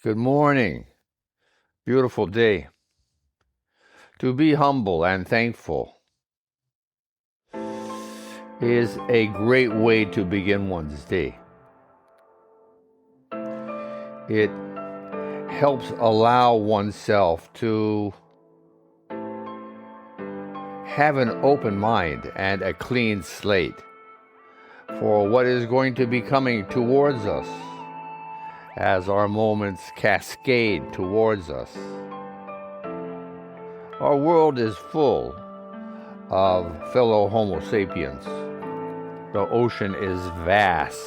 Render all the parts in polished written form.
Good morning. Beautiful day. To be humble and thankful is a great way to begin one's day. It helps allow oneself to have an open mind and a clean slate for what is going to be coming towards us as our moments cascade towards us. Our world is full of fellow Homo sapiens. The ocean is vast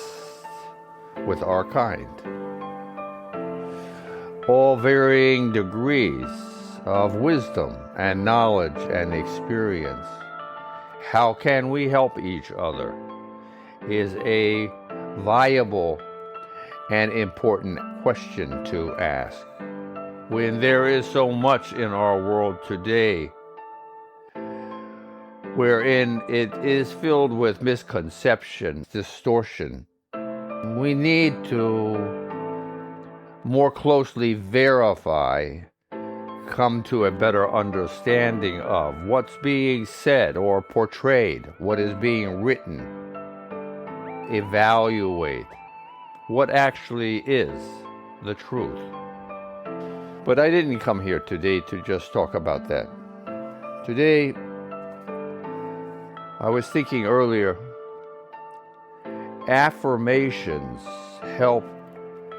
with our kind. All varying degrees of wisdom and knowledge and experience. How can we help each other is a viable and important question to ask. When there is so much in our world today wherein it is filled with misconception, distortion, we need to more closely verify, come to a better understanding of what's being said or portrayed, what is being written, evaluate what actually is the truth. But I didn't come here today to just talk about that. Today, I was thinking earlier, affirmations help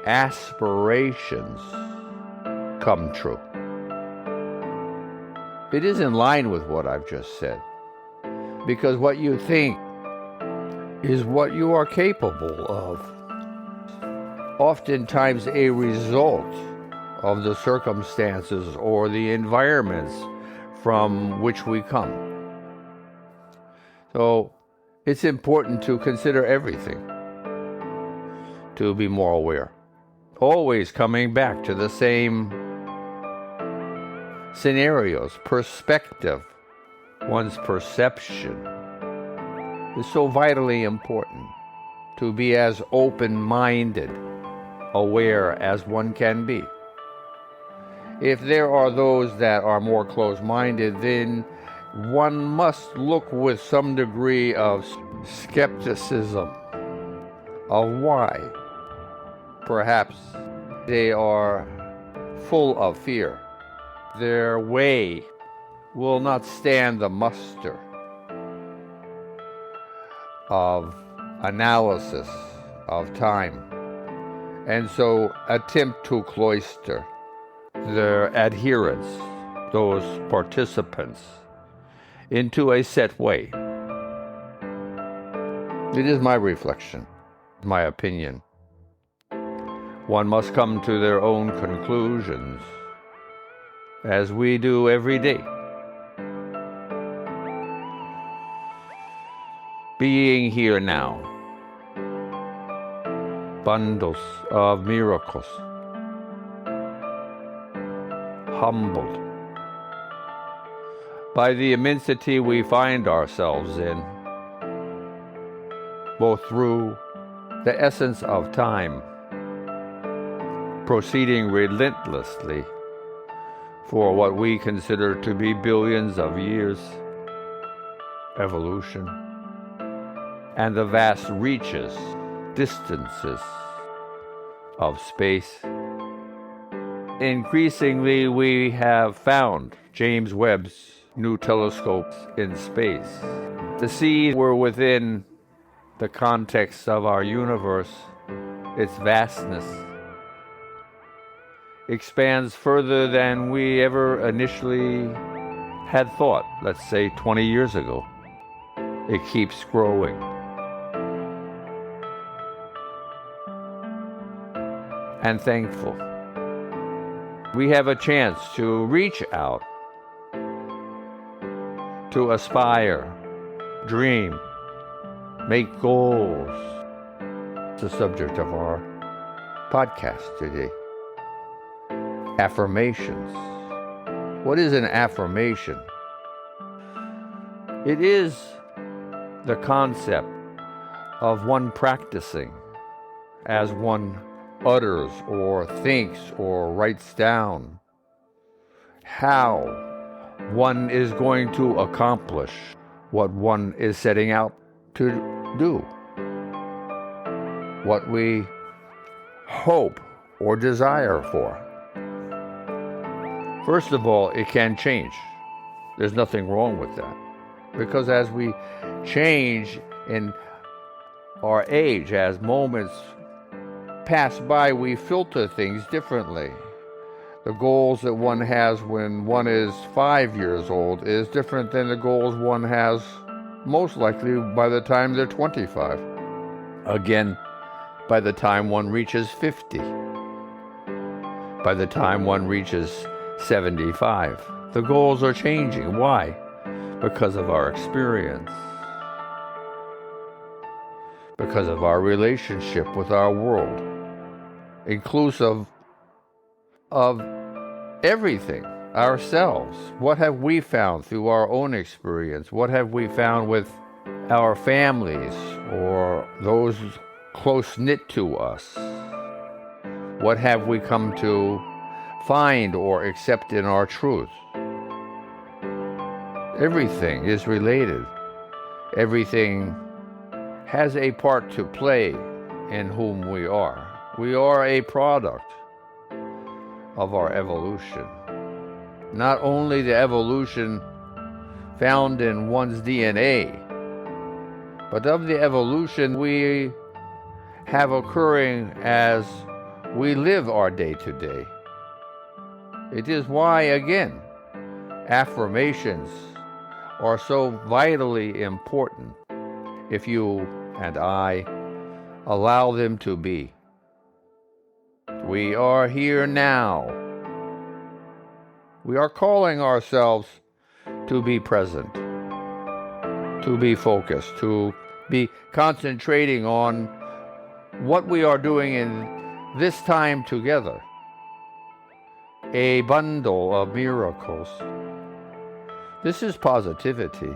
aspirations come true. It is in line with what I've just said, because what you think is what you are capable of. Oftentimes a result of the circumstances or the environments from which we come. So it's important to consider everything, to be more aware. Always coming back to the same scenarios, perspective, one's perception is so vitally important, to be as open-minded, aware as one can be. If there are those that are more close-minded, then one must look with some degree of skepticism of why. Perhaps they are full of fear. Their way will not stand the muster of analysis of time, and so attempt to cloister their adherents, those participants, into a set way. It is my reflection, my opinion. One must come to their own conclusions, as we do every day. Being here now, bundles of miracles, humbled by the immensity we find ourselves in, both through the essence of time, proceeding relentlessly for what we consider to be billions of years, evolution, and the vast reaches, distances of space. Increasingly, we have found James Webb's new telescopes in space to see we're within the context of our universe. Its vastness expands further than we ever initially had thought, let's say 20 years ago. It keeps growing. And thankful. We have a chance to reach out, to aspire, dream, make goals. It's the subject of our podcast today. Affirmations. What is an affirmation? It is the concept of one practicing as one utters or thinks or writes down how one is going to accomplish what one is setting out to do, what we hope or desire for. First of all, it can change. There's nothing wrong with that. Because as we change in our age, as moments pass by, we filter things differently. The goals that one has when one is 5 years old is different than the goals one has most likely by the time they're 25. Again, by the time one reaches 50. By the time one reaches 75. The goals are changing. Why? Because of our experience. Because of our relationship with our world. Inclusive of everything, ourselves. What have we found through our own experience? What have we found with our families or those close-knit to us? What have we come to find or accept in our truth? Everything is related. Everything has a part to play in whom we are. We are a product of our evolution. Not only the evolution found in one's DNA, but of the evolution we have occurring as we live our day-to-day. It is why, again, affirmations are so vitally important if you and I allow them to be. We are here now. We are calling ourselves to be present, to be focused, to be concentrating on what we are doing in this time together. A bundle of miracles. This is positivity.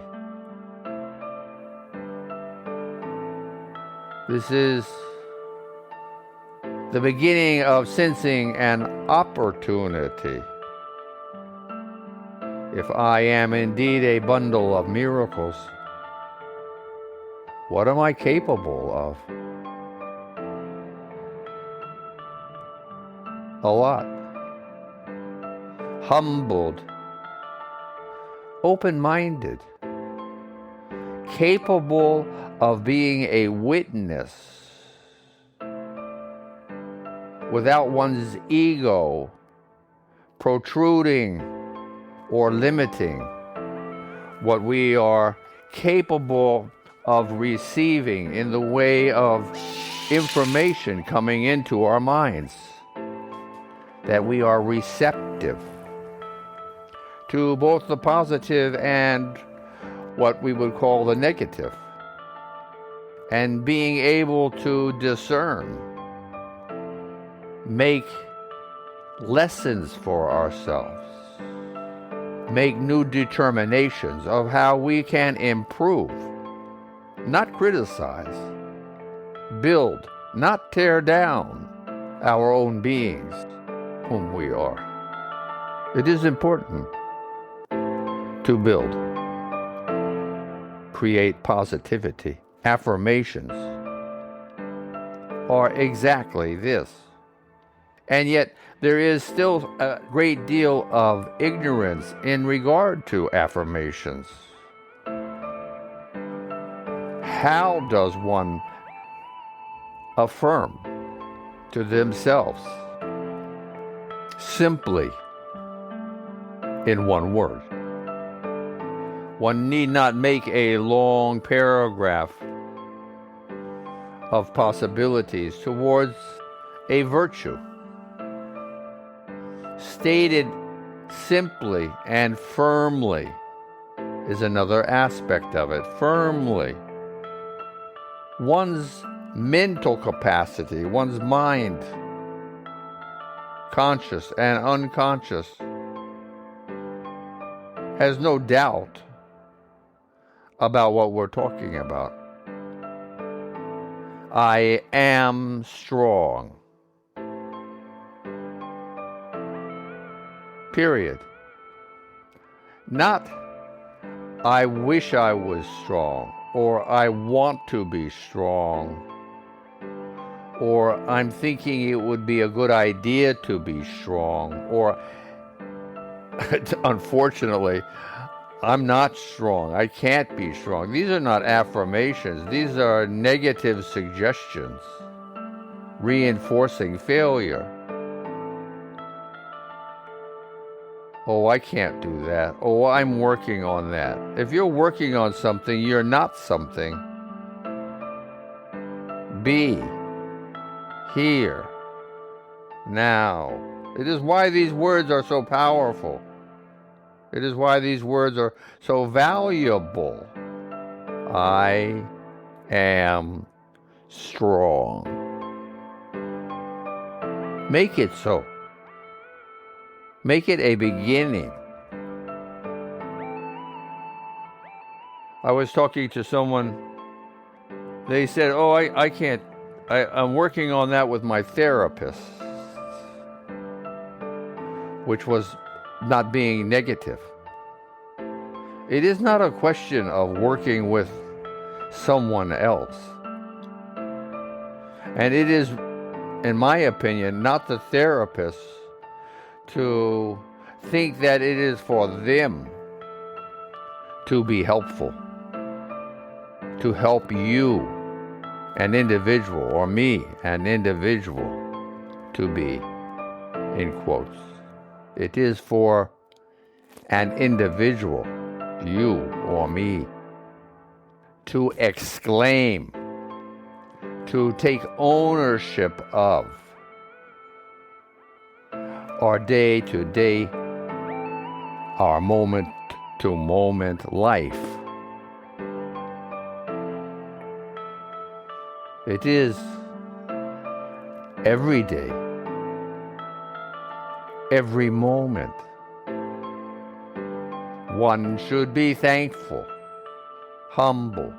This is the beginning of sensing an opportunity. If I am indeed a bundle of miracles, what am I capable of? A lot. Humbled, open-minded, capable of being a witness without one's ego protruding or limiting what we are capable of receiving in the way of information coming into our minds, that we are receptive to both the positive and what we would call the negative, and being able to discern, make lessons for ourselves, make new determinations of how we can improve, not criticize, build, not tear down our own beings, whom we are. It is important to build, create positivity. Affirmations are exactly this. And yet there is still a great deal of ignorance in regard to affirmations. How does one affirm to themselves simply in one word? One need not make a long paragraph of possibilities towards a virtue. Stated simply and firmly is another aspect of it. Firmly. One's mental capacity, one's mind, conscious and unconscious, has no doubt about what we're talking about. I am strong. Period. Not, I wish I was strong, or I want to be strong, or I'm thinking it would be a good idea to be strong, or unfortunately, I'm not strong. I can't be strong. These are not affirmations. These are negative suggestions, reinforcing failure. Oh, I can't do that. Oh, I'm working on that. If you're working on something, you're not something. Be here now. It is why these words are so powerful. It is why these words are so valuable. I am strong. Make it so. Make it a beginning. I was talking to someone. They said, oh, I can't. I'm working on that with my therapist, which was not being negative. It is not a question of working with someone else. And it is, in my opinion, not the therapist to think that it is for them to be helpful, to help you, an individual, or me, an individual, to be, in quotes. It is for an individual, you or me, to exclaim, to take ownership of our day-to-day, our moment-to-moment life. It is every day, every moment. One should be thankful, humble,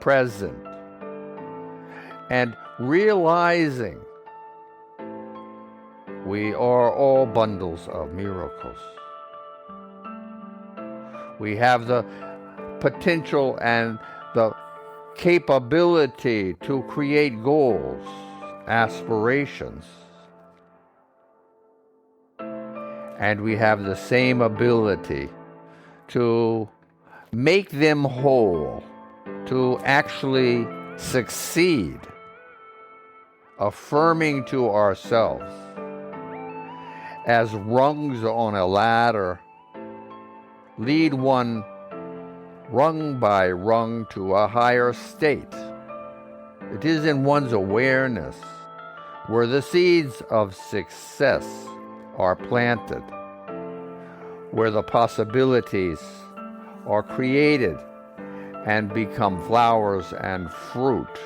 present, and realizing we are all bundles of miracles. We have the potential and the capability to create goals, aspirations. And we have the same ability to make them whole, to actually succeed, affirming to ourselves as rungs on a ladder, lead one rung by rung to a higher state. It is in one's awareness where the seeds of success are planted, where the possibilities are created and become flowers and fruit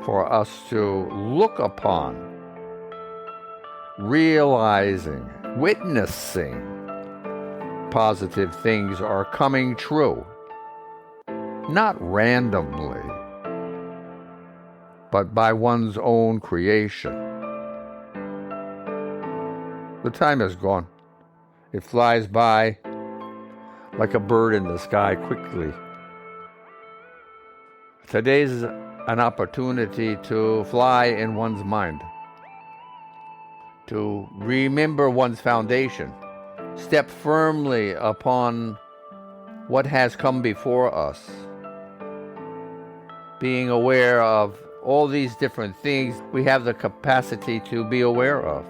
for us to look upon, realizing, witnessing positive things are coming true, not randomly, but by one's own creation. The time is gone. It flies by like a bird in the sky quickly. Today's an opportunity to fly in one's mind, to remember one's foundation, step firmly upon what has come before us, being aware of all these different things we have the capacity to be aware of.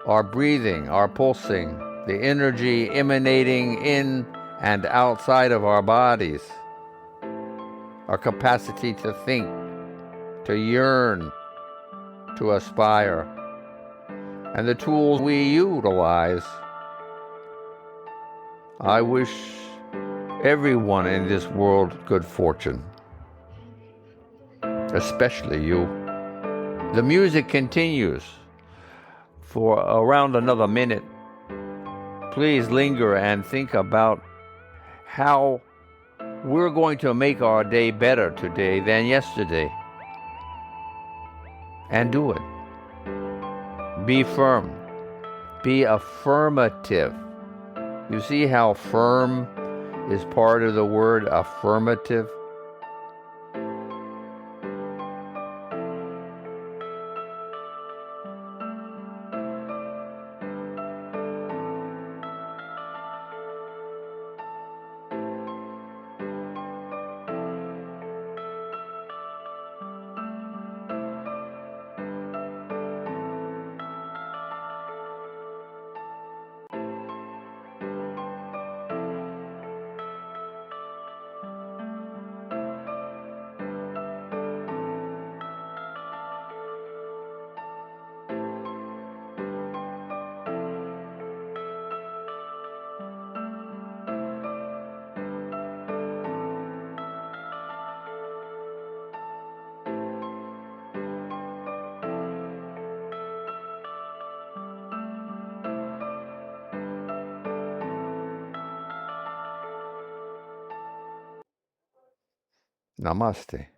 Our breathing, our pulsing, the energy emanating in and outside of our bodies, our capacity to think, to yearn, to aspire, and the tools we utilize. I wish everyone in this world good fortune, especially you. The music continues for around another minute. Please linger and think about how we're going to make our day better today than yesterday. And do it. Be firm. Be affirmative. You see how firm is part of the word affirmative? Namaste.